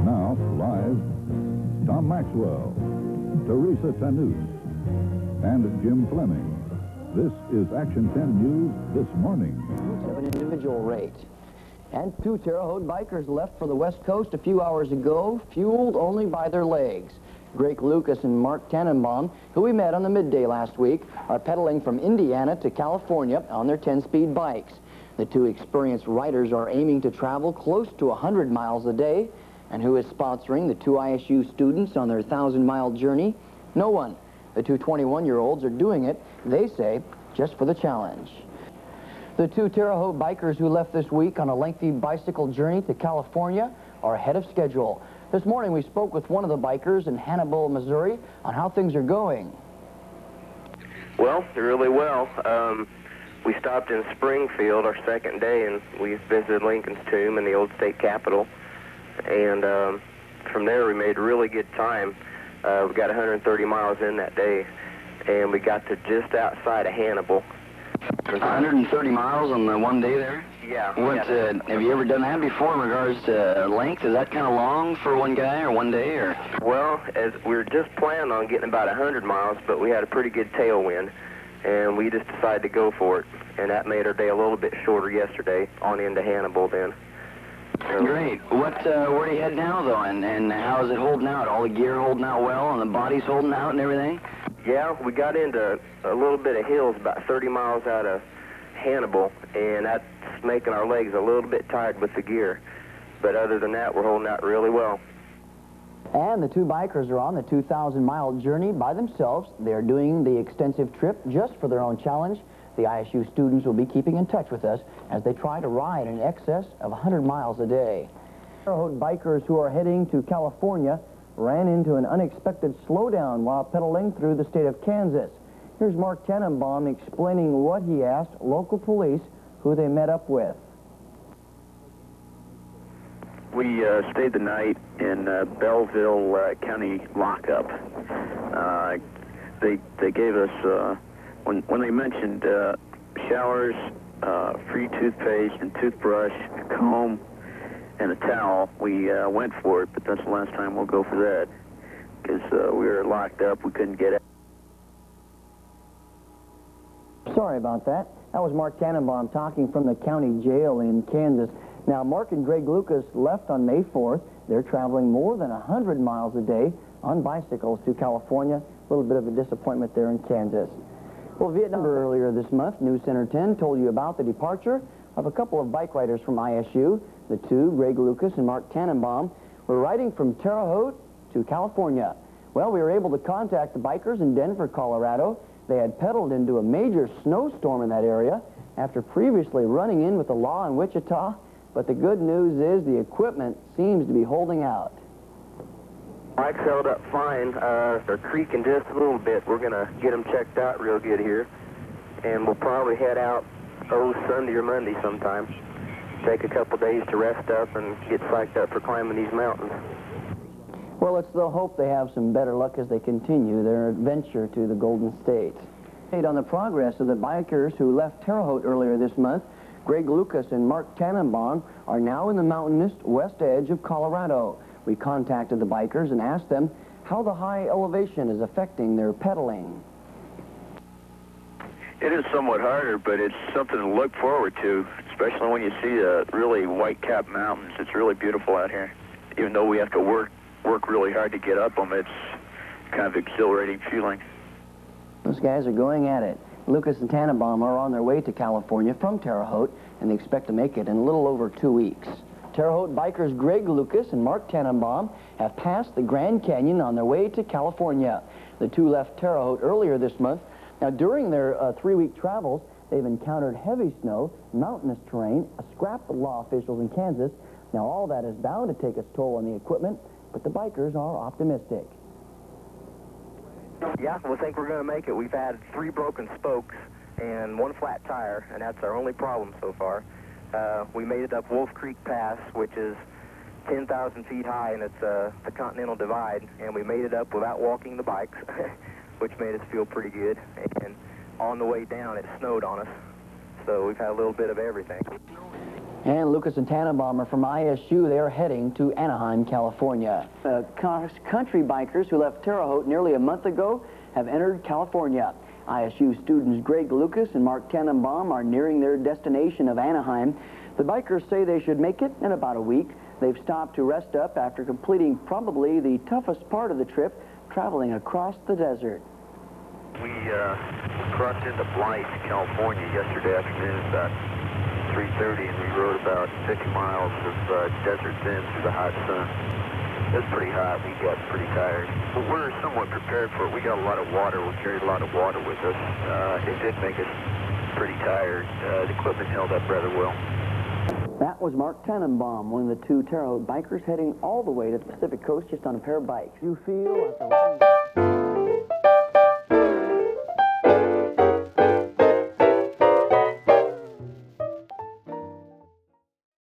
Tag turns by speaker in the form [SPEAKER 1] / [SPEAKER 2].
[SPEAKER 1] Now, live, Tom Maxwell, Teresa Tanous, and Jim Fleming. This is Action 10 News This Morning.
[SPEAKER 2] Of an individual rate. And 2 Terre Haute bikers left for the West Coast a few hours ago, fueled only by their legs. Greg Lucas and Mark Tannenbaum, who we met on the midday last week, are pedaling from Indiana to California on their 10-speed bikes. The 2 experienced riders are aiming to travel close to 100 miles a day. And who is sponsoring the 2 ISU students on their 1,000-mile journey? No one. The 2 21-year-olds are doing it, they say, just for the challenge. The 2 Terre Haute bikers who left this week on a lengthy bicycle journey to California are ahead of schedule. This morning we spoke with one of the bikers in Hannibal, Missouri, on how things are going.
[SPEAKER 3] Well, really well. We stopped in Springfield our second day, and we visited Lincoln's tomb and the old state capitol. And from there we made really good time. We got 130 miles in that day, and we got to just outside of Hannibal.
[SPEAKER 2] 130 miles on the one day there?
[SPEAKER 3] Yeah.
[SPEAKER 2] Have you ever done that before in regards to length? Is that kind of long for one guy or one day? Or?
[SPEAKER 3] Well, as we were just planning on getting about 100 miles, but we had a pretty good tailwind, and we just decided to go for it. And that made our day a little bit shorter yesterday on into Hannibal then.
[SPEAKER 2] Great. Where do you head now, though, and how is it holding out? All the gear holding out well, and the body's holding out and everything?
[SPEAKER 3] Yeah, we got into a little bit of hills about 30 miles out of Hannibal, and that's making our legs a little bit tired with the gear. But other than that, we're holding out really well.
[SPEAKER 2] And the 2 bikers are on the 2,000-mile journey by themselves. They're doing the extensive trip just for their own challenge. The ISU students will be keeping in touch with us as they try to ride in excess of 100 miles a day. Terre Haute bikers who are heading to California ran into an unexpected slowdown while pedaling through the state of Kansas. Here's Mark Tannenbaum explaining what he asked local police who they met up with.
[SPEAKER 4] We stayed the night in Belleville County lockup. They gave us, when they mentioned showers, free toothpaste and toothbrush, a comb, and a towel, we went for it, but that's the last time we'll go for that, because we were locked up, we couldn't get out.
[SPEAKER 2] Sorry about that. That was Mark Tannenbaum talking from the county jail in Kansas. Now, Mark and Greg Lucas left on May 4th. They're traveling more than 100 miles a day on bicycles to California. A little bit of a disappointment there in Kansas. Well, Vietnam earlier this month, News Center 10 told you about the departure of a couple of bike riders from ISU. The 2, Greg Lucas and Mark Tannenbaum, were riding from Terre Haute to California. Well, we were able to contact the bikers in Denver, Colorado. They had pedaled into a major snowstorm in that area after previously running in with the law in Wichita. But the good news is the equipment seems to be holding out.
[SPEAKER 3] Bikes held up fine. They're creaking just a little bit. We're going to get them checked out real good here. And we'll probably head out, Sunday or Monday sometime. Take a couple days to rest up and get psyched up for climbing these mountains.
[SPEAKER 2] Well, it's the hope they have some better luck as they continue their adventure to the Golden State. On the progress of the bikers who left Terre Haute earlier this month, Greg Lucas and Mark Tannenbaum are now in the mountainous west edge of Colorado. We contacted the bikers and asked them how the high elevation is affecting their pedaling.
[SPEAKER 4] It is somewhat harder, but it's something to look forward to, especially when you see the really white-capped mountains. It's really beautiful out here. Even though we have to work really hard to get up them, it's kind of exhilarating feeling.
[SPEAKER 2] Those guys are going at it. Lucas and Tannenbaum are on their way to California from Terre Haute, and they expect to make it in a little over 2 weeks. Terre Haute bikers Greg Lucas and Mark Tannenbaum have passed the Grand Canyon on their way to California. The 2 left Terre Haute earlier this month. Now, during their 3-week travels, they've encountered heavy snow, mountainous terrain, a scrap with law officials in Kansas. Now, all that is bound to take its toll on the equipment, but the bikers are optimistic.
[SPEAKER 3] Yeah, we think we're going to make it. We've had 3 broken spokes and 1 flat tire, and that's our only problem so far. We made it up Wolf Creek Pass, which is 10,000 feet high, and it's the Continental Divide, and we made it up without walking the bikes, which made us feel pretty good. And on the way down, it snowed on us, so we've had a little bit of everything.
[SPEAKER 2] And Lucas and Tannenbaum are from ISU. They are heading to Anaheim, California. Country bikers who left Terre Haute nearly a month ago have entered California. ISU students Greg Lucas and Mark Tannenbaum are nearing their destination of Anaheim. The bikers say they should make it in about a week. They've stopped to rest up after completing probably the toughest part of the trip, traveling across the desert.
[SPEAKER 4] We crossed into Blythe, California yesterday afternoon about 3:30, and we rode about 50 miles of desert thin through the hot sun. It was pretty hot. We got pretty tired. But we're somewhat prepared for it. We got a lot of water. We carried a lot of water with us. It did make us pretty tired. The equipment held up rather well.
[SPEAKER 2] That was Mark Tannenbaum, one of the two Terre Haute bikers heading all the way to the Pacific Coast just on a pair of bikes. You feel like a